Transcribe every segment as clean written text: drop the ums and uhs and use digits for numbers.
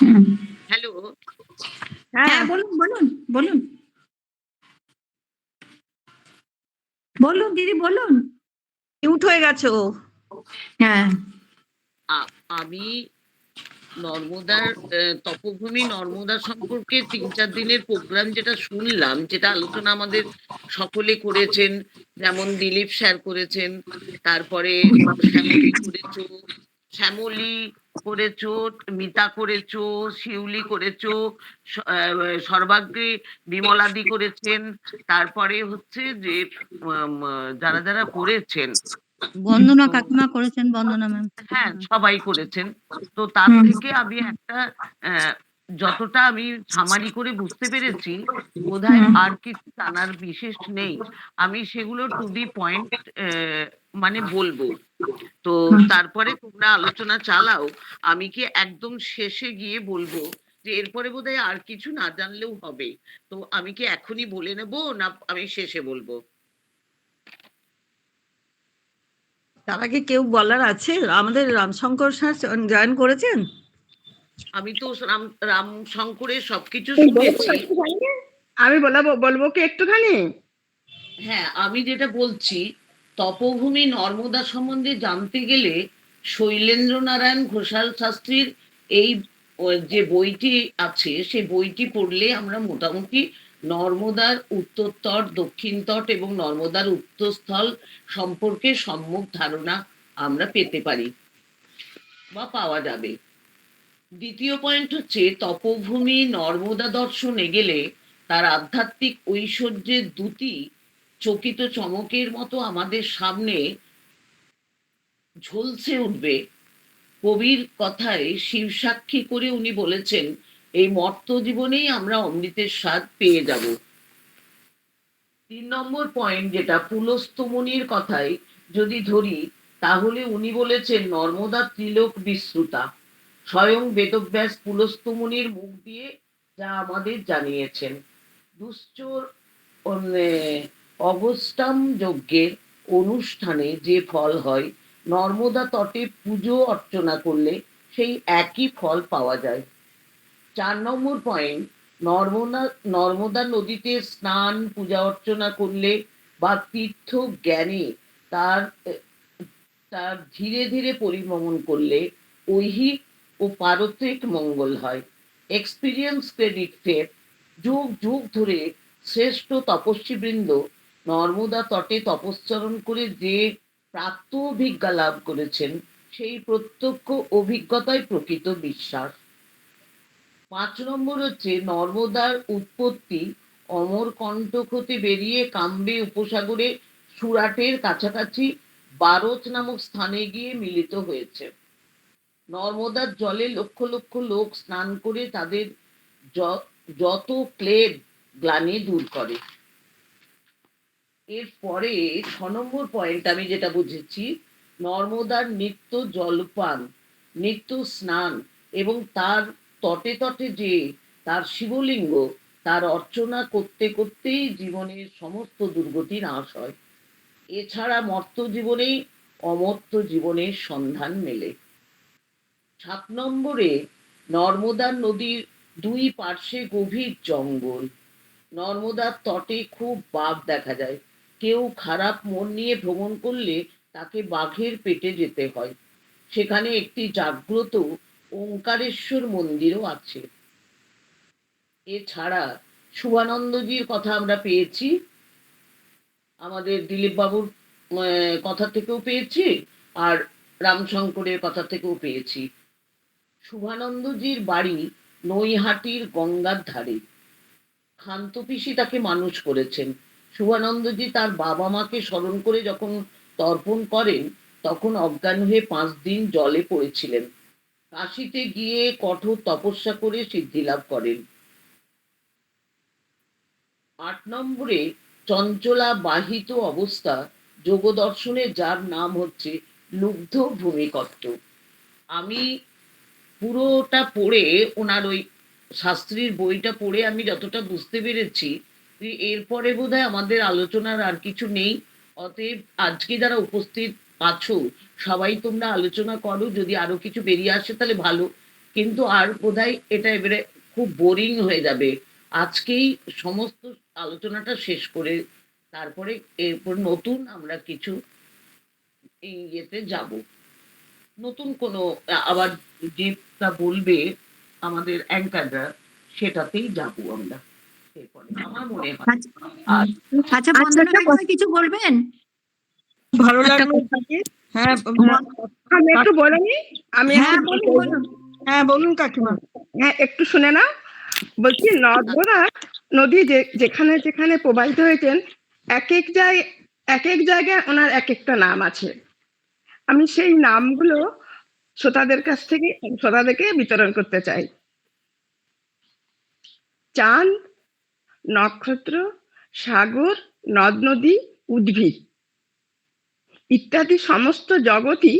হুম। Hello. হ্যাঁ, হ্যাঁ, বলুন, বলুন, বলুন। বলুন দিদি বলুন। মিউট হয়ে গেছে ও। হ্যাঁ। আমি নর্মদার তপভূমি নর্মদা সম্পর্কে ৩-৪ দিনের প্রোগ্রাম যেটা শুনলাম, যেটা আলোচনা আমাদের সকলে করেছেন, যেমন দিলীপ স্যার করেছেন, তারপরে শ্যামলী করেছো, শ্যামলী করেছো, মিতা করেছো, শিউলি করেছো, সর্বাগ্রে বিমলাদি করেছেন, তারপরে হচ্ছে যে যারা যারা করেছেন, বন্দনা তো কাকিমা করেছেন, বন্দনা ম্যাম। হ্যাঁ সবাই করেছেন। তো তার হুম। থেকে আমি একটা আহ, যতটা আমি সামারি করে বুঝতে পেরেছি, বোধহয় হুম। আর কিছু জানার বিশেষ নেই। আমি সেগুলো টু দি পয়েন্ট মানে বলবো। তো হুম। তারপরে তোমরা আলোচনা চালাও। আমি কি একদম শেষে গিয়ে বলবো যে এরপরে বোধহয় আর কিছু না জানলেও হবে? তো আমি কি এখনই বলে নেবো, না আমি শেষে বলবো? তার আগে কেউ বলার আছে? আমাদের রামশঙ্কর স্যার জয়েন করেছেন? আমি তো রাম শঙ্করের সবকিছু বলবো শুনেছি। একটুখানি? আমি বলবো কি একটুখানি? হ্যাঁ, আমি যেটা বলছি, তপভূমি নর্মদা সম্বন্ধে জানতে গেলে শৈলেন্দ্রনারায়ণ ঘোষাল শাস্ত্রীর এই যে বইটি আছে, সেই বইটি পড়লে আমরা মোটামুটি নর্মদার উত্তর তট, দক্ষিণ তট এবং নর্মদার উত্তরস্থল সম্পর্কে সম্যক ধারণা আমরা পেতে পারি বা পাওয়া যাবে। দ্বিতীয় পয়েন্ট হচ্ছে, তপভূমি নর্মদা দর্শনে গেলে তার আধ্যাত্মিক ঐশ্বর্যের দ্যুতি চকিত চমকের মতো আমাদের সামনে ঝলসে উঠবে। কবির কথায় শিব সাক্ষী করে উনি বলেছেন, এই মর্ত জীবনেই আমরা অমৃতের স্বাদ পেয়ে যাব। ৩ নম্বর পয়েন্ট, যেটা পুলস্তমনির কথায় যদি ধরি, তাহলে উনি বলেছেন নর্মদা ত্রিলোক বিশ্রুতা। স্বয়ং বেদব্যাস পুলস্তমনির মুখ দিয়ে যা আমাদের জানিয়েছেন। দুশ্চর অগস্টাম যজ্ঞের অনুষ্ঠানে যে ফল হয়, নর্মদা তটে পুজো অর্চনা করলে সেই একই ফল পাওয়া যায়। ৪ নম্বর পয়েন্ট, নর্মদা নর্মদা নদীতে স্নান পূজা অর্চনা করলে বা তীর্থ জ্ঞানে তার তার ধীরে ধীরে পরিভ্রমণ করলে ঐহিক ও পারত্রিক মঙ্গল হয়। এক্সপিরিয়েন্স ক্রেডিট ফের, যুগ যুগ ধরে শ্রেষ্ঠ তপস্বীবৃন্দ নর্মদা তটে তপশ্চরণ করে যে প্রাপ্ত অভিজ্ঞা লাভ করেছেন, সেই প্রত্যক্ষ অভিজ্ঞতাই প্রকৃত বিশ্বাস। ৫ নম্বর হচ্ছে, নর্মদার উৎপত্তি অমরকণ্টক হতে বেরিয়ে কাম্বে উপসাগরে সুরাটের কাছাকাছি বারত নামক স্থানে গিয়ে মিলিত হয়েছে। নর্মদার জলে লক্ষ লক্ষ লোক স্নান করে তাদের যত ক্লেদ গ্লানি দূর করে। এরপরে ৬ নম্বর পয়েন্ট আমি যেটা বুঝেছি, নর্মদার নিত্য জলপান, নিত্য স্নান এবং তার তটে তটে যে তার শিবলিঙ্গ, তার অর্চনা করতে করতেই জীবনের সমস্ত দুর্গতি নাশ হয়। এছাড়া মর্ত জীবনেই অমর্ত্য জীবনের সন্ধান মেলে। ৭ নম্বরে, নর্মদা নদীর দুই পার্শ্বে গভীর জঙ্গল। নর্মদার তটে খুব বাঘ দেখা যায়। কেউ খারাপ মন নিয়ে ভ্রমণ করলে তাকে বাঘের পেটে যেতে হয়। সেখানে একটি জাগ্রত ওঙ্কারেশ্বর মন্দিরও আছে। এছাড়া শুভানন্দজির কথা আমরা পেয়েছি, আমাদের দিলীপ বাবুর কথা থেকেও পেয়েছি, আর রামশঙ্করের কথা থেকেও পেয়েছি। শুভানন্দজির বাড়ি নৈহাটির গঙ্গার ধারে। ক্ষান্ত পিসি তাকে মানুষ করেছেন। শুভানন্দজি তার বাবা মাকে স্মরণ করে যখন তর্পণ করেন, তখন অজ্ঞান হয়ে 5 দিন জলে পড়েছিলেন। কাশিতে গিয়ে কঠোর তপস্যা করে সিদ্ধি লাভ করেন। ৮ নম্বরে, চঞ্চলা বাহিত অবস্থা যোগ দর্শনে যার নাম হচ্ছে লুব্ধ ভূমিকত্ব। আমি পুরোটা পড়ে, ওনার ওই শাস্ত্রীর বইটা পড়ে আমি যতটা বুঝতে পেরেছি, এরপরে বোধহয় আমাদের আলোচনার আর কিছু নেই। অতএব আজকে যারা উপস্থিত আছো, সবাই তোমরা আলোচনা করো, যদি আরো কিছু বেরিয়ে আসে তাহলে ভালো, কিন্তু আর বোধহয় এটা এবারে খুব বোরিং হয়ে যাবে। আজকেই সমস্ত আলোচনাটা শেষ করে তারপরে এরপর নতুন আমরা কিছু এই ইয়েতে যাব, নতুন কোনো আবার যেটা বলবে আমাদের অ্যাঙ্কাররা সেটাতেই যাব আমরা এরপরে আমার মনে হয়। আর আচ্ছা বন্দনা কাকিমা কিছু বলবেন? ভালো লাগলো হ্যাঁ আমি একটু বলে নি, আমি হ্যাঁ একটু বলুন বলুন, হ্যাঁ বলুন কাকিমা। হ্যাঁ একটু শুনে নাও। বলছি নর্মদা নদী যেখানে যেখানে প্রবাহিত হয়েছেন এক এক জায়গায় ওনার এক একটা নাম আছে। আমি সেই নামগুলো শ্রোতাদেরকে বিতরণ করতে চাই। চাঁদ, নক্ষত্র, সাগর, নদ নদী, উদ্ভিদ ইত্যাদি সমস্ত জগৎই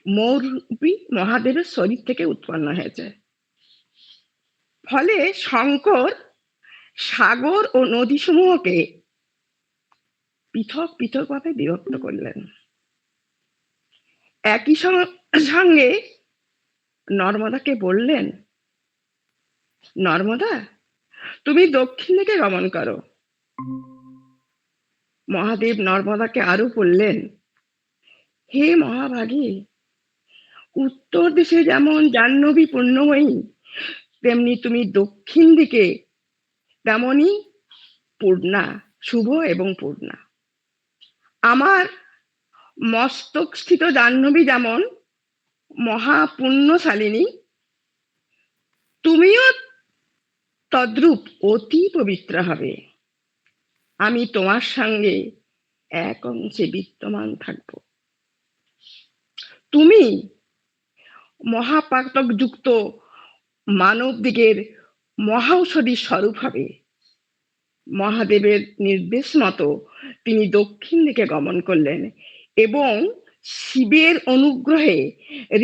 মৌরূপী মহাদেবের শরীর থেকে উৎপন্ন হয়েছে। ফলে শঙ্কর সাগর ও নদী সমূহকে পৃথক পৃথক ভাবে বিভক্ত করলেন। একই সঙ্গে নর্মদাকে বললেন, নর্মদা তুমি দক্ষিণ দিকে গমন করো। মহাদেব নর্মদাকে আরো বললেন, হে মহাভাগী, উত্তর দিকে যেমন জাহ্নবী পূর্ণময়ী, তেমনি তুমি দক্ষিণ দিকে তেমনি পূর্ণা, শুভ এবং পূর্ণা। আমার মস্তক স্থিত জাহ্নবী যেমন মহাপুণ্যশালিনী, তুমিও তদ্রূপ অতি পবিত্র হবে। আমি তোমার সঙ্গে এক অংশে বিদ্যমান থাকব। তুমি মহাপাতক যুক্ত মানব দিগের মহাঔষধি স্বরূপ হবে। মহাদেবের নির্দেশ মতো তিনি দক্ষিণ দিকে গমন করলেন এবং শিবের অনুগ্রহে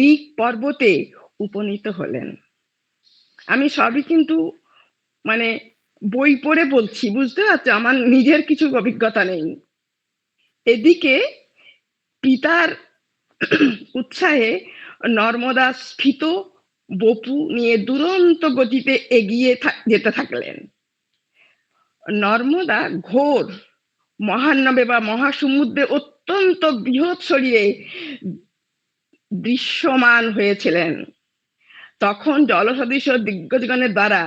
ঋক পর্বতে উপনীত হলেন। আমি সবই কিন্তু মানে বই পড়ে বলছি, বুঝতে পারছো, আমার নিজের কিছু অভিজ্ঞতা নেই। এদিকে পিতার উৎসাহে নর্মদা স্ফীত বপু নিয়ে দুরন্ত গতিতে এগিয়ে যেতে থাকলেন। নর্মদা ঘোর মহানবে বা মহাসমুদ্রে অত্যন্ত বৃহৎ শরীরে দৃশ্যমান হয়েছিলেন। তখন জলসদৃশ দিগ্গজগণের দ্বারা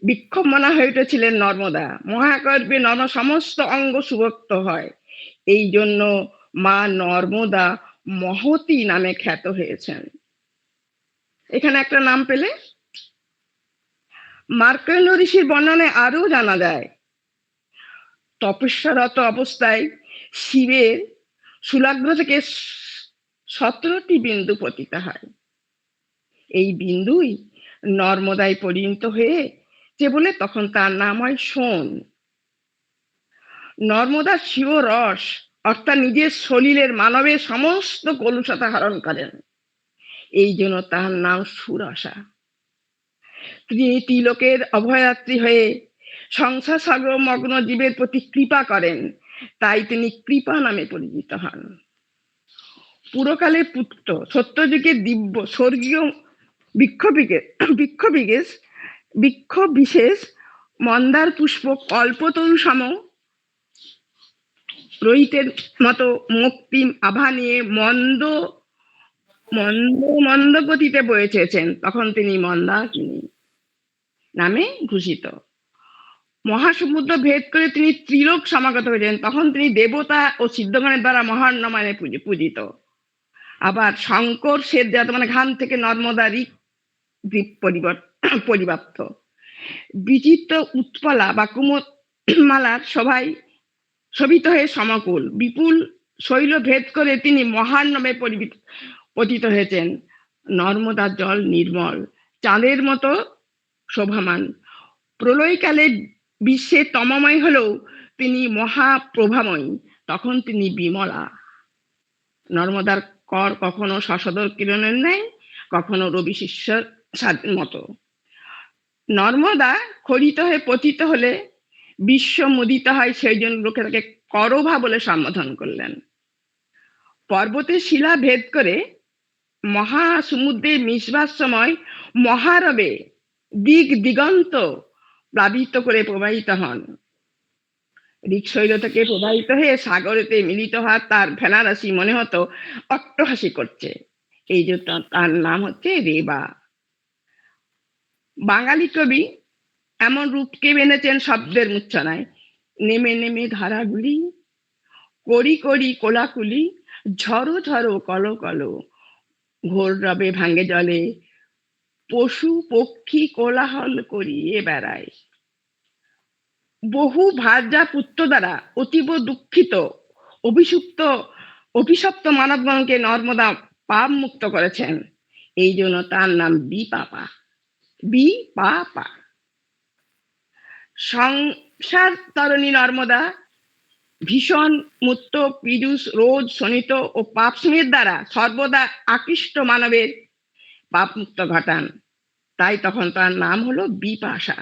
বিক্ষোভমানা হয়ে উঠেছিলেন নর্মদা। মহাগর্ভে নর্মদা সমস্ত অঙ্গ সুভক্ত হয়। এই জন্য মা নর্মদা মহতী নামে খ্যাত হয়েছেন। এখানে একটা নাম পেলে। মার্কণ্ড ঋষির বর্ণনায় আরো জানা যায়, তপস্যারত অবস্থায় শিবের শূলাগ্র থেকে 17টি বিন্দু পতিত হয়। এই বিন্দুই নর্মদায় পরিণত হয়ে যে বলে তখন তার নাম হয় সোন। নর্মদা শিব রস অর্থাৎ নিজের শরীরের মানবের সমস্ত কলুষতা হরণ করেন, এই জন্য তার নাম সুরসা। তিনি তিলকের অভয়াত্রী হয়ে সংসার সাগর মগ্ন জীবের প্রতি কৃপা করেন, তাই তিনি কৃপা নামে পরিচিত হন। পুরকালে পুত্র সত্যযুগে দিব্য স্বর্গীয় বৃক্ষ বিশেষ মন্দার পুষ্প কল্পতরু সম রোহিতের মতো মুক্তিম আভা নিয়ে মন্দ মন্দ মন্দ গতিতে বয়ে চেয়েছেন, তখন তিনি মন্দাকিনী নামে ভূষিত। মহাসমুদ্র ভেদ করে তিনি ত্রিলোক সমাগত হয়েছেন, তখন তিনি দেবতা ও সিদ্ধগণের দ্বারা মহান্ন মানে পূজিত। আবার শঙ্কর শ্বেত জাত মানে ঘাম থেকে নর্মদা দ্বীপ পরিব্যাপ্ত। বিচিত্র উৎপলা বা কুমুদমালার সবাই শোভিত হয়ে সমকুল বিপুল শৈল ভেদ করে তিনি মহান নামে পতিত হয়েছেন। নর্মদার জল নির্মল, চাঁদের মতো শোভামান। প্রলয়কালে বিশ্বে তমময় হলেও তিনি মহাপ্রভাময়ী, তখন তিনি বিমলা। নর্মদার কর কখনো শশধর কিরণের ন্যায়, কখনো রবি শিষ্যর মতো। নর্মদা খরিত হয়ে পতিত হলে বিশ্ব মুদিত হয়, সেই জন্য লোকে তাকে করভা বলে সম্বোধন করলেন। পর্বতের শিলা ভেদ করে মহাসমুদ্রে মিশবার সময় মহারবে দিক দিগন্ত প্লাবিত করে প্রবাহিত হন। ঋকশৈল থেকে প্রবাহিত হয়ে সাগরেতে মিলিত হওয়ার তার ফেনারাশি মনে হতো অট্টহাসি করছে। এই যে তার নাম হচ্ছে রেবা। বাঙালি কবি এমন রূপকে বেঁধেছেন শব্দের মূর্ছনায়। নেমে নেমে ধারাগুলি, করি করি কোলাকুলি, ঝড়ো ঝড়ো কলো কলো, ঘোর রবে ভাঙ্গে জলে, পশু পক্ষী কোলাহল করিয়ে বেড়ায়। বহু ভার্যা পুত্র দ্বারা অতীব দুঃখিত অভিশপ্ত মানবগণকে নর্মদা পাপ মুক্ত করেছেন। এই জন্য তার নাম বিপাপা। বিপাপা। সংসার তরণী নর্মদা ভীষণ মূর্ত পীযূষ রোজ শোণিত ও পাপ স্মের দ্বারা সর্বদা আকৃষ্ট মানবের পাপ মুক্ত ঘটান। তাই তখন তার নাম হলো বিপাশা।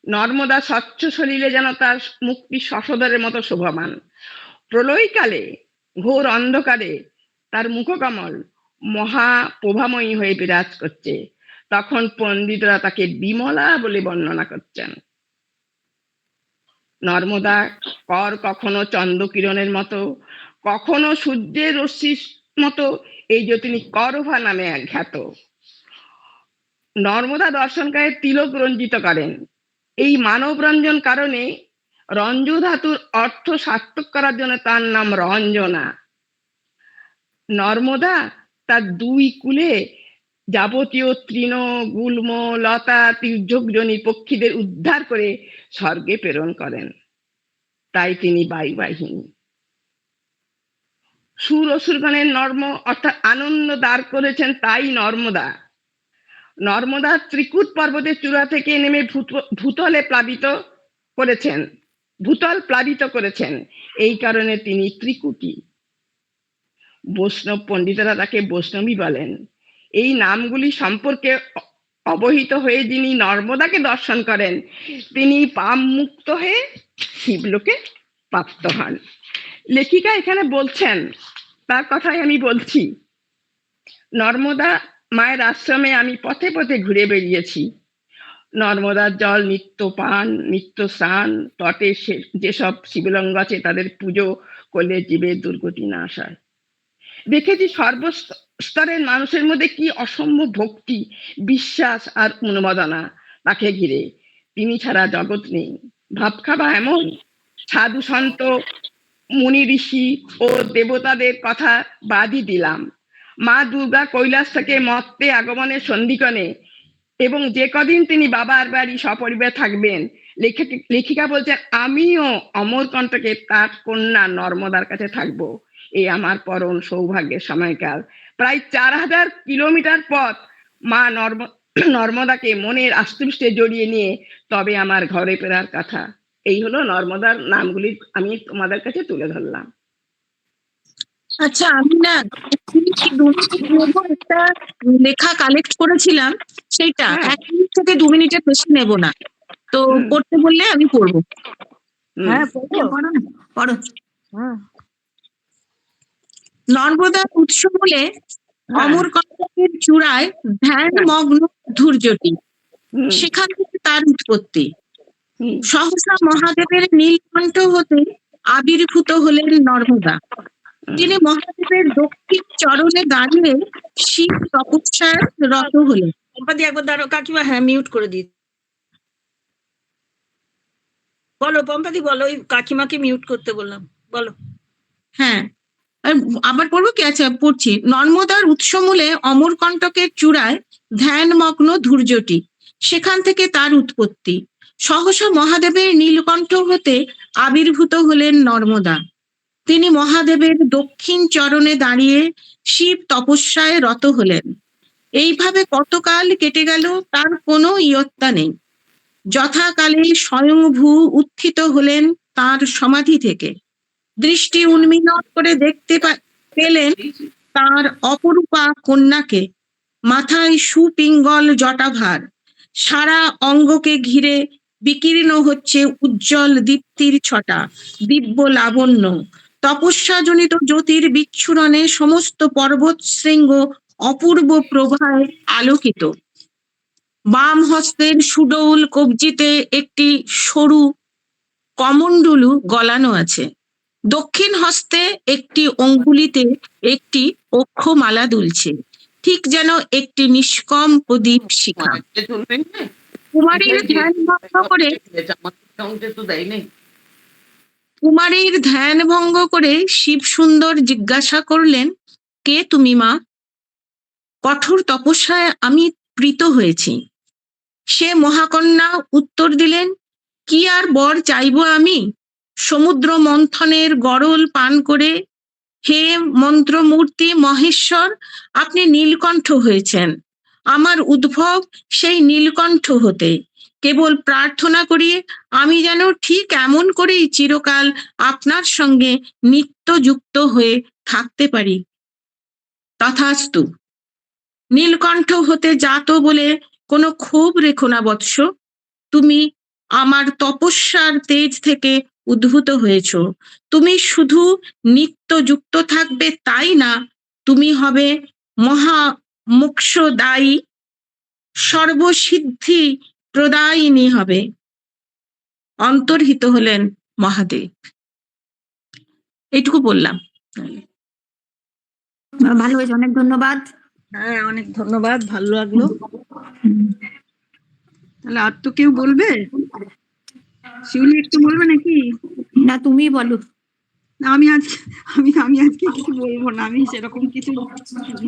নর্মদা স্বচ্ছ সলিলে যেন তার মুক্তি শশধরের মতো শোভমান। প্রলয়কালে ঘোর অন্ধকারে তার মুখকমল মহা প্রভাময়ী হয়ে বিরাজ করছে। তখন পণ্ডিতরা তাকে বিমলা বলে বর্ণনা করছেন। নর্মদা কর কখনো চন্দ্রকিরণের মতো, কখনো সূর্যের রশ্মির মতো, এই যে তিনি করভা নামে খ্যাত। নর্মদা দর্শনকারী তিলক রঞ্জিত করেন। এই মানব রঞ্জন কারণে রঞ্জ ধাতুর অর্থ সার্থক করার জন্য তার নাম রঞ্জনা। নর্মদা তার দুই কূলে যাবতীয় তৃণ গুল্ম লতা তির্যকজনী পক্ষীদের উদ্ধার করে স্বর্গে প্রেরণ করেন। তাই তিনি বায়ুবাহিনী। সুর অসুরগণের নর্ম অর্থাৎ আনন্দ দাঁড় করেছেন তাই নর্মদা। নর্মদা ত্রিকুট পর্বতের চূড়া থেকে নেমে ভূতল প্লাবিত করেছেন। এই কারণে তিনি ত্রিকুটি। বৈষ্ণব পণ্ডিতরা তাকে বৈষ্ণবী বলেন। এই নামগুলি সম্পর্কে অবহিত হয়ে যিনি নর্মদাকে দর্শন করেন তিনি পাপ মুক্ত হয়ে শিবলোকে প্রাপ্ত হন। লেখিকা এখানে বলছেন, তার কথাই আমি বলছি। নর্মদা মায়ের আশ্রমে আমি পথে পথে ঘুরে বেরিয়েছি। নর্মদার জল নিত্য পান, নিত্য স্নান, তটে যেসব শিবলিঙ্গ আছে তাদের পুজো করলে জীবের দুর্গতি নাশ হয়। দেখেছি সর্বস্তরের মানুষের মধ্যে কি অসম্ভব ভক্তি, বিশ্বাস আর অনুমোদনা তাকে ঘিরে। তিনি ছাড়া জগৎ নেই। ভাবখাবা এমন সাধু সন্ত মুনি ঋষি ও দেবতাদের কথা বাদই দিলাম। মা দুর্গা কৈলাস থেকে মর্তে আগমনের সন্ধিক্ষণে এবং যে কদিন তিনি বাবার বাড়ি সপরিবার থাকবেন, লেখিকা বলছেন আমিও অমরকণ্টকে তার কন্যা নর্মদার কাছে থাকবো। এই আমার পরম সৌভাগ্যের সময়কাল। প্রায় 4000 কিলোমিটার পথ মা নর্মদাকে মনের আস্তুষ্টে জড়িয়ে নিয়ে তবে আমার ঘরে ফেরার কথা। এই হলো নর্মদার নামগুলি আমি তোমাদের কাছে তুলে ধরলাম। আচ্ছা, আমি না একটা লেখা কালেক্ট করেছিলাম, সেইটা 1 মিনিট থেকে 2 মিনিটের বেশি নেব না। তো পড়তে বললে আমি পড়বো। হ্যাঁ, পড়ো। নর্মদা উৎস বলে অমরকণ্টকের চূড়ায় ধ্যান মগ্ন ধৈর্যটি, সেখান থেকে তার উৎপত্তি। সহসা মহাদেবের নীলকণ্ঠ হতে আবির্ভূত হলেন নর্মদা। তিনি মহাদেবের দক্ষিণ চরণে দাঁড়িয়ে শিব তপস্যায় রত হলেন। পম্পাদি একবার দাঁড়ো কাকিমা, হ্যাঁ মিউট করে দিই। বলো পম্পাদি, বলো, ওই কাকিমাকে মিউট করতে বললাম, বলো। হ্যাঁ, আবার পড়বো কি? আচ্ছা, পড়ছি। নর্মদার উৎসমূলে অমরকণ্টকের চূড়ায় ধ্যানমগ্ন ধৈর্যটি, সেখান থেকে তার উৎপত্তি। সহসা মহাদেবের নীলকণ্ঠ হতে আবির্ভূত হলেন নর্মদা। তিনি মহাদেবের দক্ষিণ চরণে দাঁড়িয়ে শিব তপস্যায় রত হলেন। এইভাবে কতকাল কেটে গেল তার কোনো ইয়ত্তা নেই। যথাকালে স্বয়ংভূ উত্থিত হলেন তার সমাধি থেকে। দৃষ্টি উন্মীলন করে দেখতে পেলেন তার অপরূপা কন্যাকে। মাথায় সুপিঙ্গল জটাভার, সারা অঙ্গকে ঘিরে বিকীর্ণ হচ্ছে উজ্জ্বল দীপ্তির ছটা, দিব্য লাবণ্য। তপস্যাজনিত জ্যোতির বিচ্ছুরণে সমস্ত পর্বত শৃঙ্গ অপূর্ব প্রভায় আলোকিত। বাম হস্তের সুডৌল কবজিতে একটি সরু কমণ্ডলু গলানো আছে। দক্ষিণ হস্তে একটি অঙ্গুলিতে একটি অক্ষমালা দুলছে, ঠিক যেন একটি নিষ্কম্প দীপ শিখা। চলবে না? কুমারীর ধ্যান ভঙ্গ করে তো দেয় নেই। কুমারীর ধ্যান ভঙ্গ করে শিব সুন্দর জিজ্ঞাসা করলেন, কে তুমি মা? কঠোর তপস্যায় আমি প্রীত হয়েছি। সে মহাকন্যা উত্তর দিলেন, কি আর বর চাইব আমি? সমুদ্র মন্থনের গরল পান করে হে মন্ত্রমূর্তি মহেশ্বর, আপনি নীলকণ্ঠ হয়েছেন। আমার উদ্ভব সেই নীলকণ্ঠ হতে। কেবল প্রার্থনা করি আমি যেন ঠিক এমন করেই চিরকাল আপনার সঙ্গে নিত্য যুক্ত হয়ে থাকতে পারি। তথাস্তু। নীলকণ্ঠ হতে জাত বলে কোনো ক্ষোভ রেখো না বৎস। তুমি আমার তপস্যার তেজ থেকে উদ্ভূত হয়েছ। তুমি শুধু নিত্য যুক্ত থাকবে তাই না, তুমি হবে মহা মোক্ষদায়ী, সর্বসিদ্ধি প্রদায়িনী হবে। অন্তর্হিত হলেন মহাদেব। এইটুকু বললাম। ভালো হয়েছে, অনেক ধন্যবাদ। হ্যাঁ, অনেক ধন্যবাদ, ভালো লাগলো। তাহলে আর তো কেউ বলবে? শিউলি একটু বলবে নাকি? না, তুমি বলো। আমি আজকে আমি আজকে কিছু বলবো না, আমি সেরকম কিছু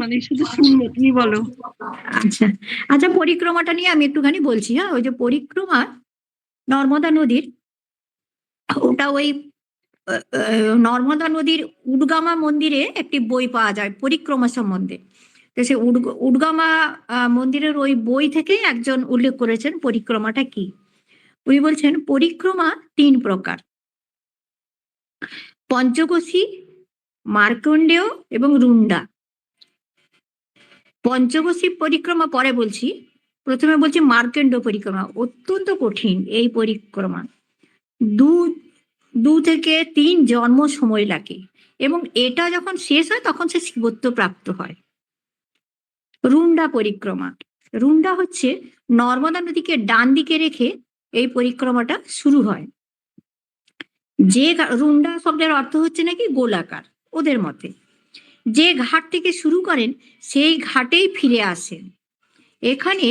মানে শুধু শুনবো, তুমি বলো। আচ্ছা আচ্ছা, পরিক্রমাটা নিয়ে আমি একটুখানি বলছি। হ্যাঁ, ওই যে পরিক্রমা নর্মদা নদীর, ওটা ওই নর্মদা নদীর উডগামা মন্দিরে একটি বই পাওয়া যায় পরিক্রমা সম্বন্ধে। তো সে উডগামা মন্দিরের ওই বই থেকেই একজন উল্লেখ করেছেন পরিক্রমাটা কি। উনি বলছেন পরিক্রমা 3 প্রকার: পঞ্চকোশী, মার্কণ্ডেয় এবং রুন্ডা। পঞ্চকোশী পরিক্রমা পরে বলছি, প্রথমে বলছি মার্কণ্ড পরিক্রমা। অত্যন্ত কঠিন এই পরিক্রমা, 2 থেকে 3 জন্ম সময় লাগে, এবং এটা যখন শেষ হয় তখন সে শিবত্ব প্রাপ্ত হয়। রুন্ডা পরিক্রমা, রুন্ডা হচ্ছে নর্মদা নদীকে ডান দিকে রেখে এই পরিক্রমাটা শুরু হয়। যে রুন্ডা শব্দের অর্থ হচ্ছে নাকি গোলাকার ওদের মতে। যে ঘাট থেকে শুরু করেন সেই ঘাটেই ফিরে আসেন। এখানে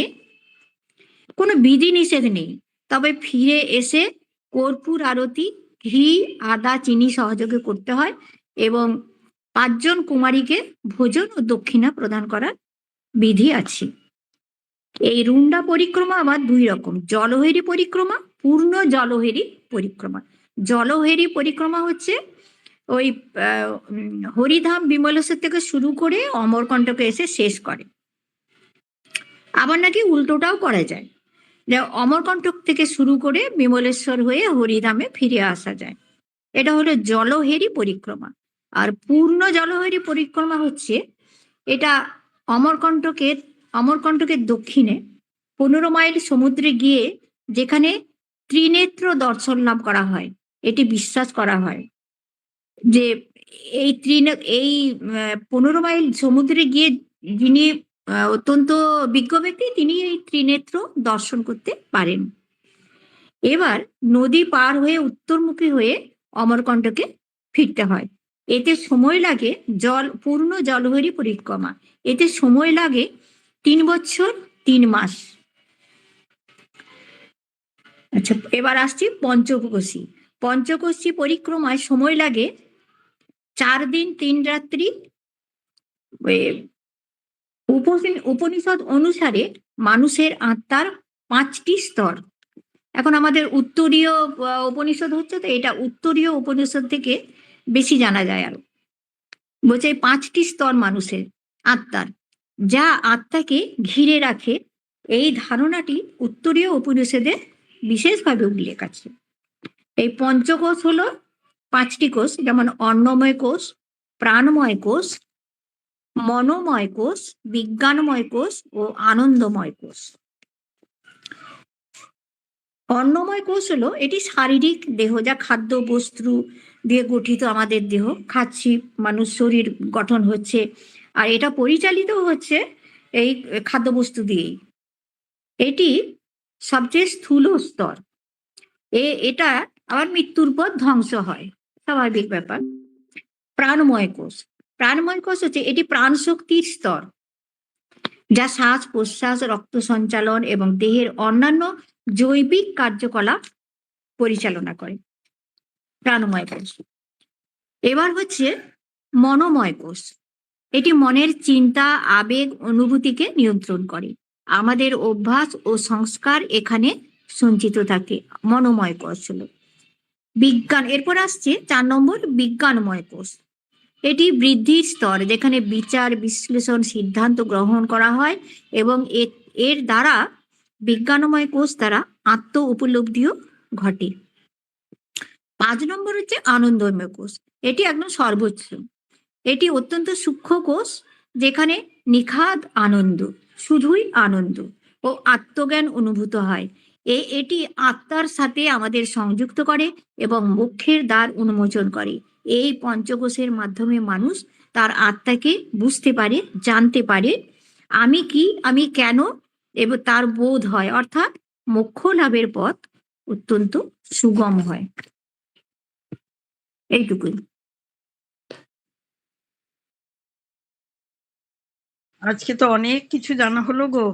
কোনো বিধি নিষেধ নেই, তবে ফিরে এসে কর্পূর আরতি, ঘি, আদা, চিনি সহযোগে করতে হয়, এবং 5 জন কুমারীকে ভোজন ও দক্ষিণা প্রদান করার বিধি আছে। এই রুন্ডা পরিক্রমা আবার 2 রকম: জলহরি পরিক্রমা, পূর্ণ জলহরি পরিক্রমা। জলহরি পরিক্রমা হচ্ছে ওই হরিধাম বিমলেশ্বর থেকে শুরু করে অমরকণ্টকে এসে শেষ করে। আবার নাকি উল্টোটাও করা যায়, যে অমরকণ্টক থেকে শুরু করে বিমলেশ্বর হয়ে হরিধামে ফিরে আসা যায়। এটা হলো জলহরি পরিক্রমা। আর পূর্ণ জলহরি পরিক্রমা হচ্ছে, এটা অমরকণ্টকের দক্ষিণে 15 মাইল সমুদ্রে গিয়ে যেখানে ত্রিনেত্র দর্শন লাভ করা হয়। এটি বিশ্বাস করা হয় যে এই 15 মাইল সমুদ্রে গিয়ে যিনি অত্যন্ত বিজ্ঞ ব্যক্তি, তিনি এই ত্রিনেত্র দর্শন করতে পারেন। এবার নদী পার হয়ে উত্তরমুখী হয়ে অমরকণ্টকে ফিরতে হয়। এতে সময় লাগে পূর্ণ জলহরি পরিক্রমা, এতে সময় লাগে 3 বছর 3 মাস। আচ্ছা, এবার আসছি পঞ্চকোশী। পঞ্চকোশী পরিক্রমায় সময় লাগে 4 দিন 3 রাত্রি। উপনিষদ অনুসারে মানুষের আত্মার 5টি স্তর। এখন আমাদের উত্তরীয় উপনিষদ হচ্ছে, তো এটা উত্তরীয় উপনিষদ থেকে বেশি জানা যায়। আরো বলছে 5টি স্তর মানুষের আত্মার, যা আত্মাকে ঘিরে রাখে। এই ধারণাটি উত্তরীয় উপনিষদে বিশেষভাবে উল্লেখ আছে। এই পঞ্চকোষ হলো 5টি কোষ, যেমন অন্নময় কোষ, প্রাণময় কোষ, মনোময় কোষ, বিজ্ঞানময় কোষ ও আনন্দময় কোষ। অন্নময় কোষ হলো এটি শারীরিক দেহ, যা খাদ্য, বস্ত্র, দিয়ে গঠিত আমাদের দেহ, খাচ্ছি, মানুষ শরীর গঠন হচ্ছে, আর এটা পরিচালিত হচ্ছে এই খাদ্যবস্তু দিয়েই। এটি সবচেয়ে স্থূল স্তর। এটা আবার মৃত্যুর পর ধ্বংস হয়, স্বাভাবিক ব্যাপার। প্রাণময় কোষ, প্রাণময় কোষ হচ্ছে এটি প্রাণ শক্তির স্তর, যা শ্বাস প্রশ্বাস, রক্ত সঞ্চালন এবং দেহের অন্যান্য জৈবিক কার্যকলাপ পরিচালনা করে। প্রাণময় কোষ। এবার হচ্ছে মনোময় কোষ। এটি মনের চিন্তা, আবেগ, অনুভূতিকে নিয়ন্ত্রণ করে। আমাদের অভ্যাস ও সংস্কার এখানে সঞ্চিত থাকে। মনোময় কোষ হলো বিজ্ঞান। এরপর আসছে 4 নম্বর, বিজ্ঞানময় কোষ। এটি বৃদ্ধির স্তর, যেখানে বিচার, বিশ্লেষণ, সিদ্ধান্ত গ্রহণ করা হয় এবং এর দ্বারা, বিজ্ঞানময় কোষ দ্বারা আত্ম উপলব্ধিও ঘটে। 5 নম্বর হচ্ছে আনন্দময় কোষ। এটি একদম সর্বোচ্চ। এটি অত্যন্ত সূক্ষ্ম কোষ, যেখানে নিখাদ আনন্দ, শুধুই আনন্দ ও আত্মজ্ঞান অনুভূত হয়। এটি আত্মার সাথে আমাদের সংযুক্ত করে এবং মোক্ষের দ্বার উন্মোচন করে। এই পঞ্চকোষের মাধ্যমে মানুষ তার আত্মাকে বুঝতে পারে, জানতে পারে, আমি কি, আমি কেন, এবং তার বোধ হয়, অর্থাৎ মোক্ষ লাভের পথ অত্যন্ত সুগম হয়। এইটুকুই। আজকে তো অনেক কিছু জানা হলো গো।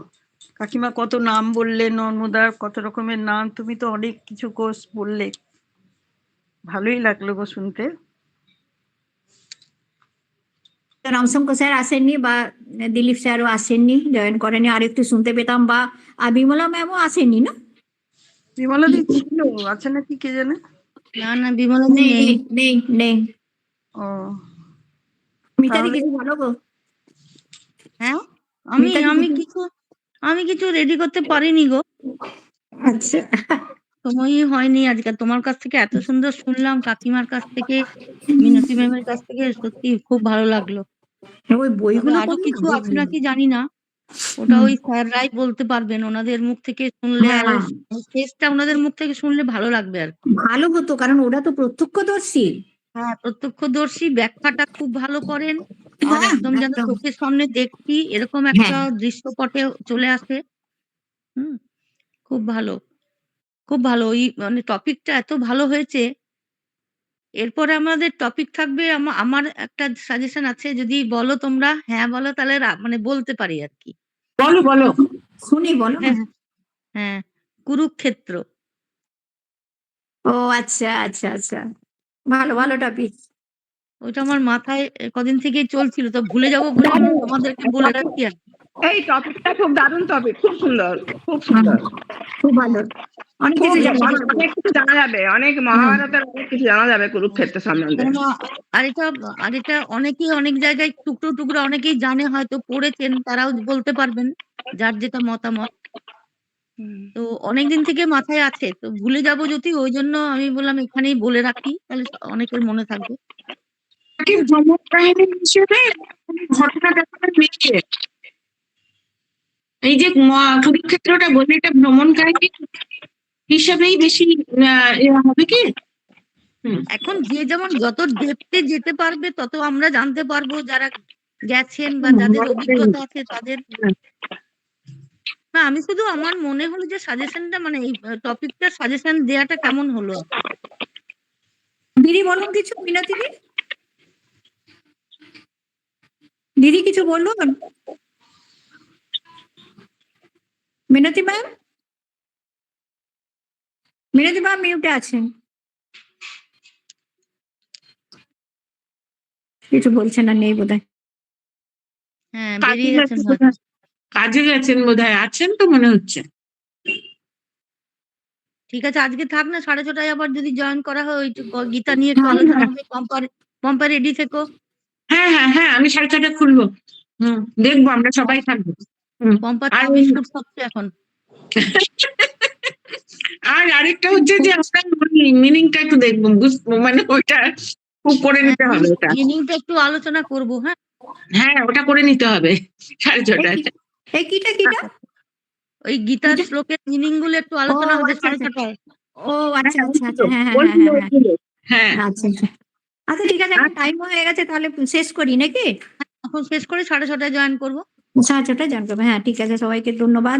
কাকিমা কত নাম বললে, নর্মদার কত রকমের নাম, তুমি তো অনেক কিছু কোর্স বললে, ভালোই লাগলো গো শুনতে। রামশঙ্কর স্যার আসেননি, বা দিলীপ স্যারও আসেননি, জয়েন করেনি, আর একটু শুনতে পেতাম, বা বিমলা ম্যামও আসেননি না? বিমলা দি ছিল, আছে নাকি কে জানে। না না বিমলা দি নেই নেই। নেই নেই। ও মিতাদি তাহলে কিছু বলো গো। হ্যাঁ আমি মিতাদি আমি কিছু- কিছু আমি কিছু রেডি করতে পারিনি গো, আচ্ছা, সময়ই হয়নি আজকে। তোমার কাছ থেকে এত সুন্দর শুনলাম, কাকিমার কাছ থেকে, মিনতি ম্যামের কাছ থেকে, সত্যি খুব ভালো লাগলো। ওই তবে বইগুলো আরো পড়লে কিছু না আছে বুঝলি। নাকি জানি না, ওটা ওই স্যাররাই বলতে পারবেন। ওনাদের মুখ থেকে শুনলে আরো, হ্যাঁ, শেষটা ওনাদের মুখ থেকে শুনলে ভালো লাগবে আর কি। ভালো হতো, কারণ ওরা তো প্রত্যক্ষদর্শী। হ্যাঁ, প্রত্যক্ষদর্শী, ব্যাখ্যাটা খুব ভালো করেন। আর হ্যাঁ, একদম যেন একদম। চোখের সামনে দেখছি এরকম হ্যাঁ, একটা দৃশ্যপটে চলে আসে। হুম, খুব ভালো, খুব ভালো। ওই মানে টপিকটা এত ভালো হয়েছে। এরপরে আমাদের টপিক থাকবে, আমার একটা সাজেশন আছে, যদি বলো তোমরা, হ্যাঁ বলো, তাহলে মানে বলতে পারি আর কি। বলো বলো। শুনি, বলো না। হ্যাঁ, হ্যাঁ, কুরুক্ষেত্র। ও আচ্ছা আচ্ছা আচ্ছা, ভালো ভালো টপিক। ওইটা আমার মাথায় কদিন থেকেই চলছিল, তো ভুলে যাবো বলে তোমাদেরকে বলে রাখি আর কি। এই টপিকটা খুব দারুণ টপিক, খুব সুন্দর, খুব সুন্দর, খুব ভালো, অনেক খুব কিছু জানা যাবে। অনেক কিছু জানা যাবে, অনেক মহাভারতের অনেক কিছু জানা যাবে কুরুক্ষেত্র সম্বন্ধে। কেননা আর এটা অনেকেই অনেক জায়গায় টুকরো টুকরো অনেকেই জানে, হয়তো পড়েছেন, তারাও বলতে পারবেন যার যেটা মতামত। তো অনেকদিন থেকে মাথায় আছে, তো ভুলে যাবো যদি, ওই জন্য আমি বললাম এখানেই বলে রাখি, তাহলে অনেকের মনে থাকবে। ভ্রমণ কাহিনী হিসেবে ঘটনাটা মিলিয়ে এই যে কুরুক্ষেত্রটা বলে, এটা ভ্রমণ কাহিনী হিসাবেই বেশি হবে কি? এখন যে যেমন যত ডেপথে যেতে পারবে তত আমরা জানতে পারবো, যারা গেছেন বা যাদের অভিজ্ঞতা আছে তাদের। না, আমি শুধু আমার মনে হলো যে সাজেশনটা, মানে এই টপিকটার সাজেশন দেওয়াটা কেমন হলো। দিদি বলুন কিছু, মিনতি দি, দিদি কিছু বলুন। মিনতি ম্যাম, মিনতি ম্যাম মিউটে আছেন, কিছু বলছেন না, নেই বোধহয়। হ্যাঁ, কাজে বেরিয়ে গেছেন গেছেন হয়তো। বোধহয়। কাজে গেছেন বোধহয়, আছেন তো মনে হচ্ছে। ঠিক আছে, আজকে থাক না, 6:30টায় আবার যদি জয়েন করা হয়, ওই গীতা নিয়ে একটু হ্যাঁ, আলোচনা হ্যাঁ। হবে। পম্পা রেডি থেকো। হ্যাঁ হ্যাঁ হ্যাঁ, আমি 6:30 খুলবো। দেখবো, আমরা সবাই থাকবো। পম্পা চা আর বিস্কুট খাচ্ছে এখন। আর আরেকটা হচ্ছে যে আমরা মিনিংটা একটু দেখবো, বুঝবো, মানে ওইটা খুব করে নিতে হবে ওটা। মিনিংটা একটু আলোচনা করবো। হ্যাঁ, হ্যাঁ, ওটা করে নিতে হবে 6:30টায়। এই কিটা কিটা? ওই গীতার শ্লোকের মিনিং গুলো একটু ও আলোচনা হবে আচ্ছা আচ্ছা, 6:30টায়। ও আচ্ছা আচ্ছা আচ্ছা, হ্যাঁ হ্যাঁ হ্যাঁ ওইগুলো হ্যাঁ হ্যাঁ। ওইগুলো হ্যাঁ আচ্ছা আচ্ছা আচ্ছা ঠিক আছে, এখন টাইম হয়ে গেছে, তাহলে শেষ করি নাকি? এখন শেষ করে 6:30 জয়েন করবো। 6:30টায় জানতে হবে। হ্যাঁ ঠিক আছে, সবাইকে ধন্যবাদ।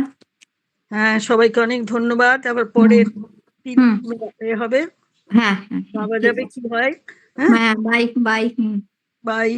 হ্যাঁ, সবাইকে অনেক ধন্যবাদ। আবার পরে হুম। হবে, হ্যাঁ হ্যাঁ ভাবা ঠিক যাবে আছে। কি হয়। হ্যাঁ, হ্যাঁ বাই বাই। বাই।